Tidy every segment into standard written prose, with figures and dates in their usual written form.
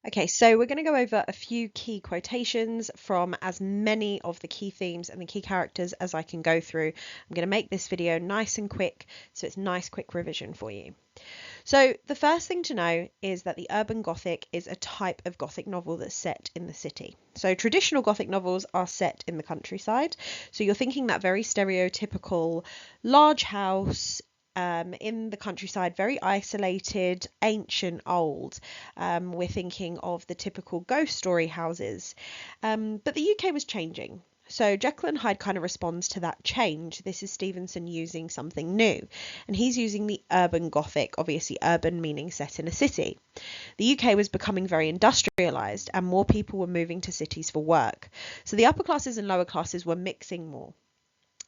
Okay, so we're going to go over a few key quotations from as many of the key themes and the key characters as I can go through. I'm going to make this video nice and quick, so it's nice quick revision for you. So the first thing to know is that the urban Gothic is a type of Gothic novel that's set in the city. So traditional Gothic novels are set in the countryside. So you're thinking that very stereotypical large house, in the countryside, very isolated, ancient, old. We're thinking of the typical ghost story houses. But the UK was changing. So Jekyll and Hyde kind of responds to that change. This is Stevenson using something new, and he's using the urban Gothic, obviously urban meaning set in a city. The UK was becoming very industrialised and more people were moving to cities for work. So the upper classes and lower classes were mixing more.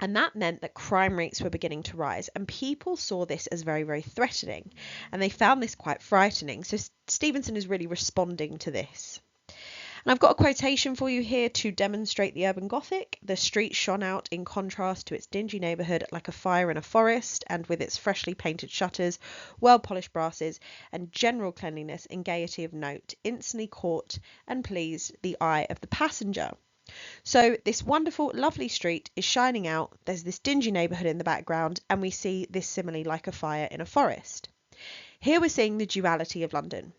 And that meant that crime rates were beginning to rise, and people saw this as very, very threatening, and they found this quite frightening. So Stevenson is really responding to this. And I've got a quotation for you here to demonstrate the urban Gothic. The street shone out in contrast to its dingy neighbourhood like a fire in a forest, and with its freshly painted shutters, well-polished brasses, and general cleanliness and gaiety of note, instantly caught and pleased the eye of the passenger. So this wonderful, lovely street is shining out. There's this dingy neighbourhood in the background, and we see this simile like a fire in a forest. Here we're seeing the duality of London.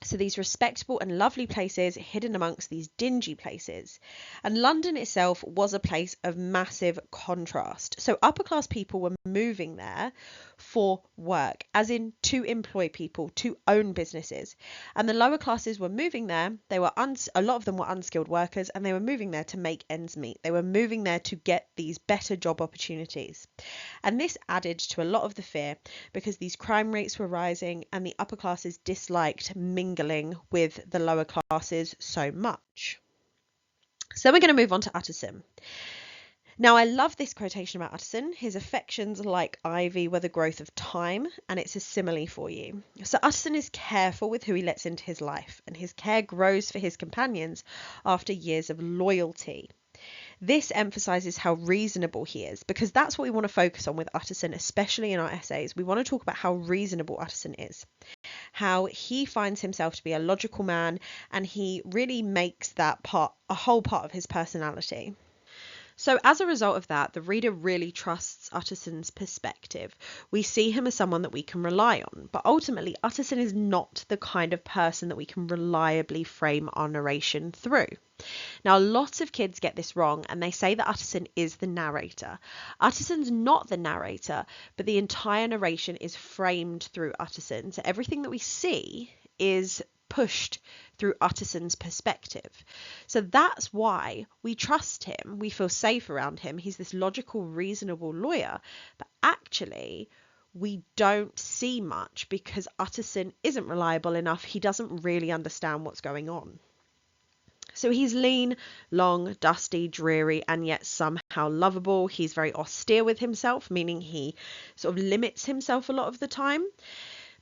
So these respectable and lovely places hidden amongst these dingy places. And London itself was a place of massive contrast. So upper class people were moving there for work, as in to employ people, to own businesses. And the lower classes were moving there. They were a lot of them were unskilled workers, and they were moving there to make ends meet. They were moving there to get these better job opportunities. And this added to a lot of the fear, because these crime rates were rising and the upper classes disliked mingling with the lower classes so much. So we're going to move on to Utterson. Now, I love this quotation about Utterson. His affections, like ivy, were the growth of time, and it's a simile for you. So Utterson is careful with who he lets into his life, and his care grows for his companions after years of loyalty. This emphasises how reasonable he is, because that's what we want to focus on with Utterson, especially in our essays. We want to talk about how reasonable Utterson is, how he finds himself to be a logical man, and he really makes that part a whole part of his personality. So as a result of that, the reader really trusts Utterson's perspective. We see him as someone that we can rely on, but ultimately Utterson is not the kind of person that we can reliably frame our narration through. Now, lots of kids get this wrong, and they say that Utterson is the narrator. Utterson's not the narrator, but the entire narration is framed through Utterson. So everything that we see is pushed through Utterson's perspective. So that's why we trust him. We feel safe around him. He's this logical, reasonable lawyer, but actually we don't see much because Utterson isn't reliable enough. He doesn't really understand what's going on. So he's lean, long, dusty, dreary, and yet somehow lovable. He's very austere with himself, meaning he sort of limits himself a lot of the time,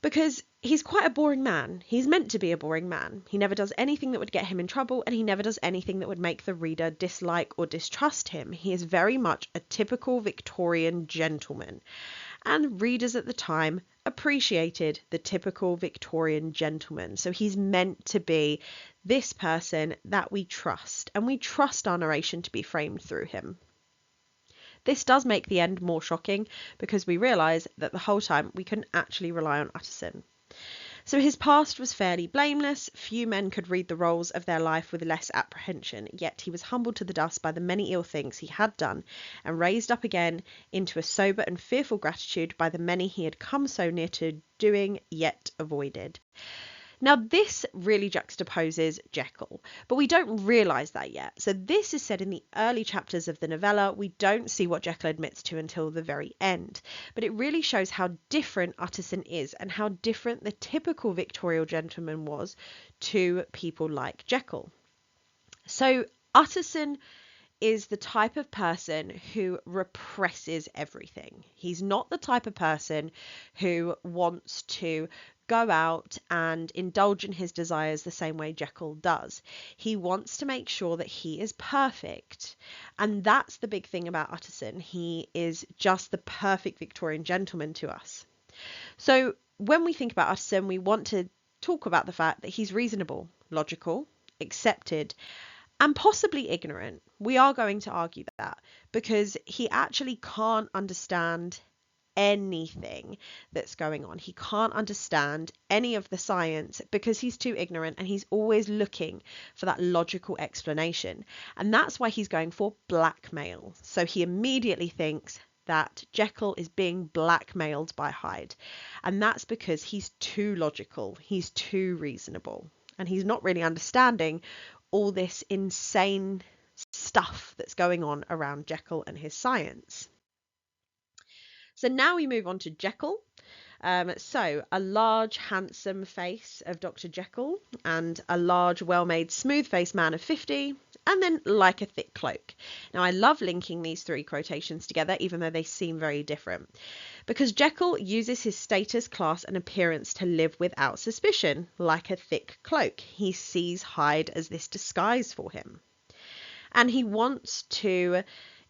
because he's quite a boring man. He's meant to be a boring man. He never does anything that would get him in trouble, and he never does anything that would make the reader dislike or distrust him. He is very much a typical Victorian gentleman, and readers at the time appreciated the typical Victorian gentleman. So he's meant to be this person that we trust, and we trust our narration to be framed through him. This does make the end more shocking, because we realise that the whole time we couldn't actually rely on Utterson. So his past was fairly blameless. Few men could read the roles of their life with less apprehension, yet he was humbled to the dust by the many ill things he had done, and raised up again into a sober and fearful gratitude by the many he had come so near to doing, yet avoided. Now, this really juxtaposes Jekyll, but we don't realise that yet. So this is said in the early chapters of the novella. We don't see what Jekyll admits to until the very end, but it really shows how different Utterson is and how different the typical Victorian gentleman was to people like Jekyll. So Utterson is the type of person who represses everything. He's not the type of person who wants to go out and indulge in his desires the same way Jekyll does. He wants to make sure that he is perfect. And that's the big thing about Utterson. He is just the perfect Victorian gentleman to us. So when we think about Utterson, we want to talk about the fact that he's reasonable, logical, accepted, and possibly ignorant. We are going to argue that because he actually can't understand anything that's going on. He can't understand any of the science because he's too ignorant, and he's always looking for that logical explanation. And that's why he's going for blackmail. So he immediately thinks that Jekyll is being blackmailed by Hyde. And that's because he's too logical, he's too reasonable, and he's not really understanding all this insane stuff that's going on around Jekyll and his science. So now we move on to Jekyll. So a large, handsome face of Dr. Jekyll, and a large, well-made, smooth-faced man of 50, and then like a thick cloak. Now I love linking these three quotations together, even though they seem very different, because Jekyll uses his status, class, and appearance to live without suspicion, like a thick cloak. He sees Hyde as this disguise for him, and he wants to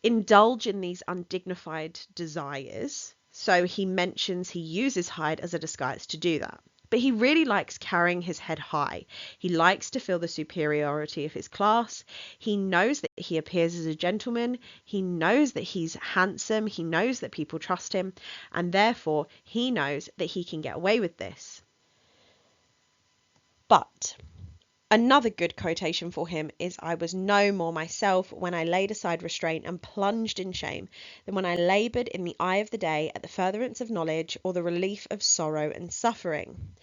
indulge in these undignified desires. So he mentions he uses Hyde as a disguise to do that. But he really likes carrying his head high. He likes to feel the superiority of his class. He knows that he appears as a gentleman. He knows that he's handsome. He knows that people trust him. And therefore, he knows that he can get away with this. But another good quotation for him is, "I was no more myself when I laid aside restraint and plunged in shame than when I laboured in the eye of the day at the furtherance of knowledge or the relief of sorrow and suffering."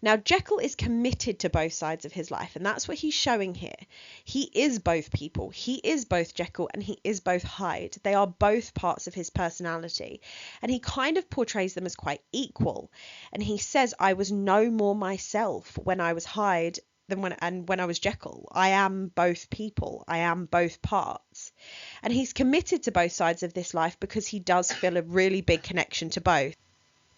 Now, Jekyll is committed to both sides of his life, and that's what he's showing here. He is both people. He is both Jekyll and he is both Hyde. They are both parts of his personality, and he kind of portrays them as quite equal. And he says, "I was no more myself when I was Hyde than when I was Jekyll. I am both people. I am both parts." And he's committed to both sides of this life because he does feel a really big connection to both.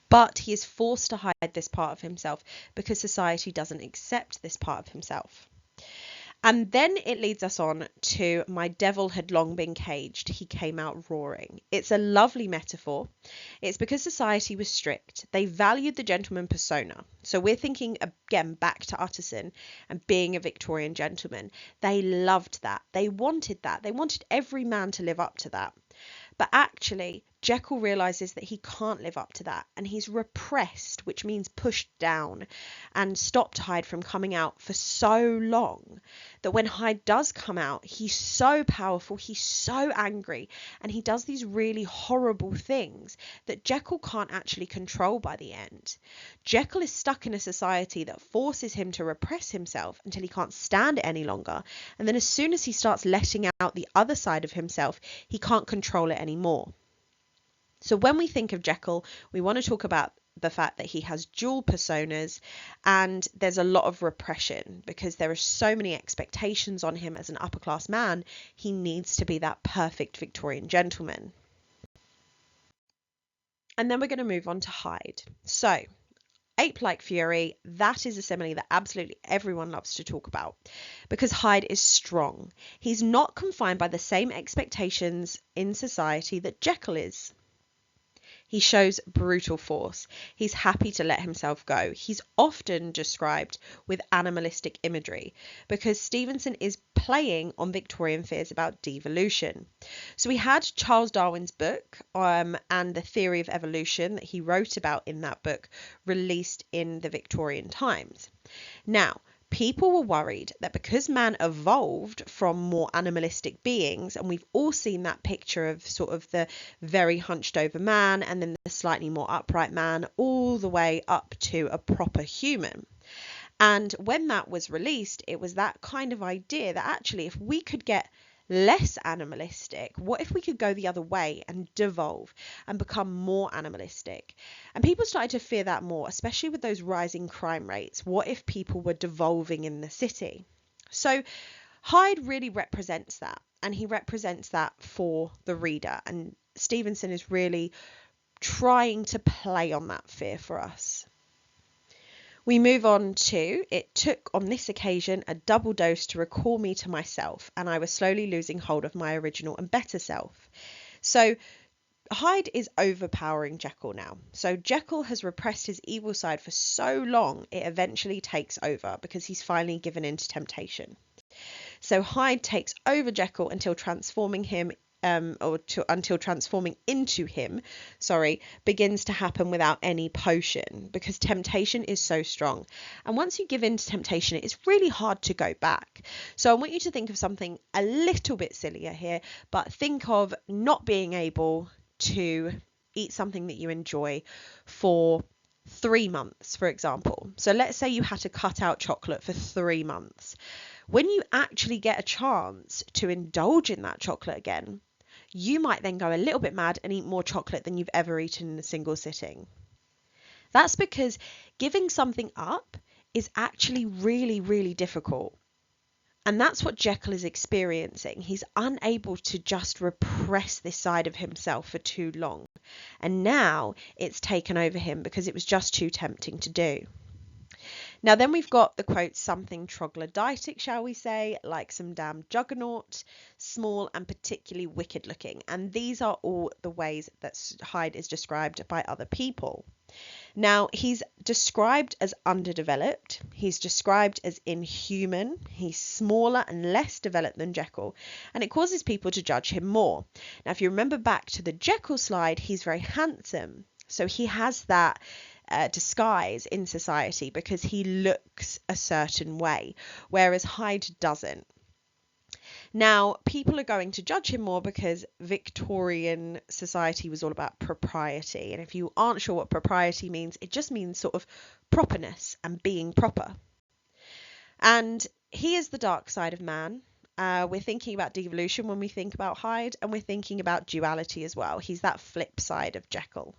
But he is forced to hide this part of himself because society doesn't accept this part of himself. And then it leads us on to "My devil had long been caged, he came out roaring." It's a lovely metaphor. It's because society was strict. They valued the gentleman persona. So we're thinking again back to Utterson and being a Victorian gentleman. They loved that. They wanted that. They wanted every man to live up to that. But actually, Jekyll realises that he can't live up to that, and he's repressed, which means pushed down, and stopped Hyde from coming out for so long that when Hyde does come out, he's so powerful, he's so angry, and he does these really horrible things that Jekyll can't actually control by the end. Jekyll is stuck in a society that forces him to repress himself until he can't stand it any longer, and then as soon as he starts letting out the other side of himself, he can't control it anymore. So when we think of Jekyll, we want to talk about the fact that he has dual personas, and there's a lot of repression because there are so many expectations on him as an upper class man. He needs to be that perfect Victorian gentleman. And then we're going to move on to Hyde. So ape-like fury, that is a simile that absolutely everyone loves to talk about because Hyde is strong. He's not confined by the same expectations in society that Jekyll is. He shows brutal force. He's happy to let himself go. He's often described with animalistic imagery because Stevenson is playing on Victorian fears about devolution. So we had Charles Darwin's book and the theory of evolution that he wrote about in that book released in the Victorian times. Now, people were worried that because man evolved from more animalistic beings, and we've all seen that picture of sort of the very hunched over man and then the slightly more upright man all the way up to a proper human. And when that was released, it was that kind of idea that actually if we could get less animalistic, what if we could go the other way and devolve and become more animalistic? And people started to fear that more, especially with those rising crime rates. What if people were devolving in the city? So Hyde really represents that, and he represents that for the reader, and Stevenson is really trying to play on that fear for us. We move on to, "It took on this occasion a double dose to recall me to myself, and I was slowly losing hold of my original and better self." So Hyde is overpowering Jekyll now. So Jekyll has repressed his evil side for so long, it eventually takes over because he's finally given in to temptation. So Hyde takes over Jekyll until transforming him until transforming into him, begins to happen without any potion because temptation is so strong. And once you give in to temptation, it's really hard to go back. So I want you to think of something a little bit sillier here, but think of not being able to eat something that you enjoy for 3 months, for example. So let's say you had to cut out chocolate for 3 months. When you actually get a chance to indulge in that chocolate again, you might then go a little bit mad and eat more chocolate than you've ever eaten in a single sitting. That's because giving something up is actually really, really difficult. And that's what Jekyll is experiencing. He's unable to just repress this side of himself for too long. And now it's taken over him because it was just too tempting to do. Now then we've got the quote, something troglodytic, shall we say, like some damn juggernaut, small and particularly wicked looking. And these are all the ways that Hyde is described by other people. Now, he's described as underdeveloped, he's described as inhuman, he's smaller and less developed than Jekyll, and it causes people to judge him more. Now, if you remember back to the Jekyll slide, he's very handsome, so he has that disguise in society because he looks a certain way, whereas Hyde doesn't. Now, people are going to judge him more because Victorian society was all about propriety. And if you aren't sure what propriety means, it just means sort of properness and being proper. And he is the dark side of man. We're thinking about devolution when we think about Hyde, and we're thinking about duality as well. He's that flip side of Jekyll.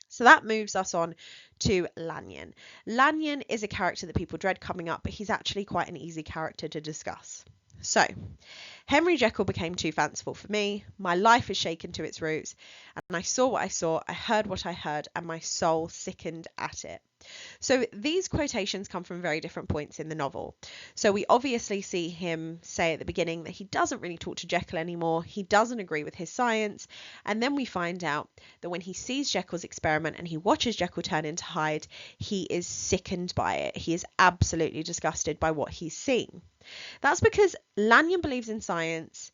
So that moves us on to Lanyon. Lanyon is a character that people dread coming up, but he's actually quite an easy character to discuss. So, Henry Jekyll became too fanciful for me. My life is shaken to its roots, and I saw what I saw, I heard what I heard, and my soul sickened at it. So these quotations come from very different points in the novel. So we obviously see him say at the beginning that he doesn't really talk to Jekyll anymore. He doesn't agree with his science. And then we find out that when he sees Jekyll's experiment and he watches Jekyll turn into Hyde, he is sickened by it. He is absolutely disgusted by what he's seen. That's because Lanyon believes in science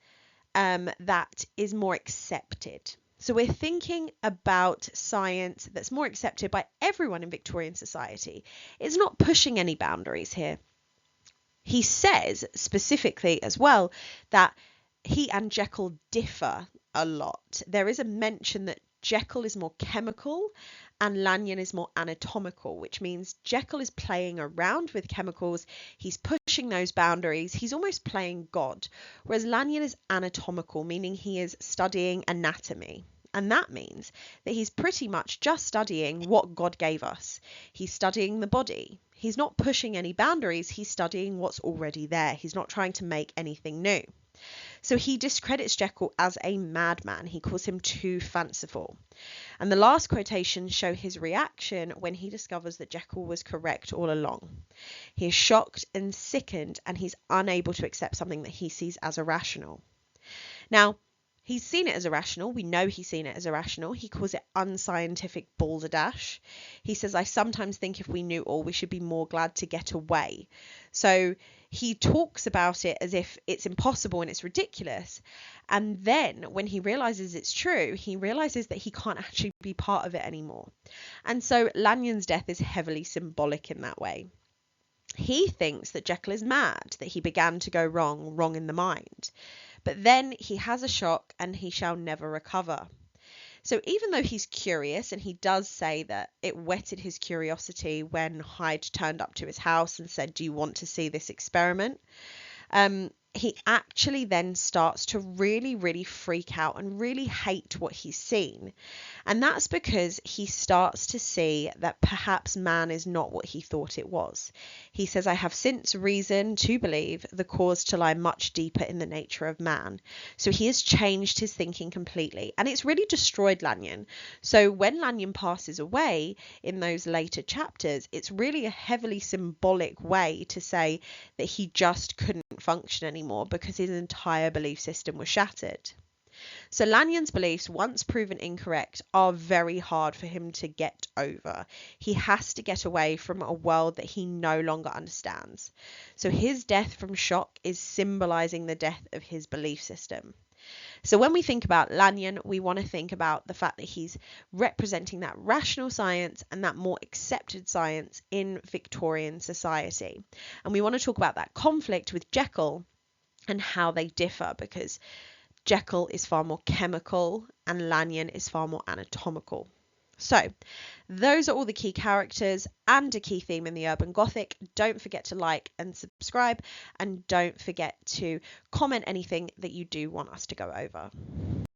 that is more accepted. So we're thinking about science that's more accepted by everyone in Victorian society. It's not pushing any boundaries here. He says specifically as well that he and Jekyll differ a lot. There is a mention that Jekyll is more chemical and Lanyon is more anatomical, which means Jekyll is playing around with chemicals. He's pushing those boundaries. He's almost playing God, whereas Lanyon is anatomical, meaning he is studying anatomy. And that means that he's pretty much just studying what God gave us. He's studying the body. He's not pushing any boundaries. He's studying what's already there. He's not trying to make anything new. So he discredits Jekyll as a madman. He calls him too fanciful. And the last quotations show his reaction when he discovers that Jekyll was correct all along. He is shocked and sickened, and he's unable to accept something that he sees as irrational. Now, he's seen it as irrational. We know he's seen it as irrational. He calls it unscientific balderdash. He says, I sometimes think if we knew all, we should be more glad to get away. So he talks about it as if it's impossible and it's ridiculous. And then when he realizes it's true, he realizes that he can't actually be part of it anymore. And so Lanyon's death is heavily symbolic in that way. He thinks that Jekyll is mad, that he began to go wrong in the mind. But then he has a shock and he shall never recover. So even though he's curious, and he does say that it whetted his curiosity when Hyde turned up to his house and said, do you want to see this experiment? He actually then starts to really, really freak out and really hate what he's seen. And that's because he starts to see that perhaps man is not what he thought it was. He says, I have since reason to believe the cause to lie much deeper in the nature of man. So he has changed his thinking completely, and it's really destroyed Lanyon. So when Lanyon passes away in those later chapters, it's really a heavily symbolic way to say that he just couldn't function anymore because his entire belief system was shattered. So Lanyon's beliefs, once proven incorrect, are very hard for him to get over. He has to get away from a world that he no longer understands. So his death from shock is symbolizing the death of his belief system. So when we think about Lanyon, we want to think about the fact that he's representing that rational science and that more accepted science in Victorian society. And we want to talk about that conflict with Jekyll and how they differ, because Jekyll is far more chemical and Lanyon is far more anatomical. So those are all the key characters and a key theme in the Urban Gothic. Don't forget to like and subscribe, and don't forget to comment anything that you do want us to go over.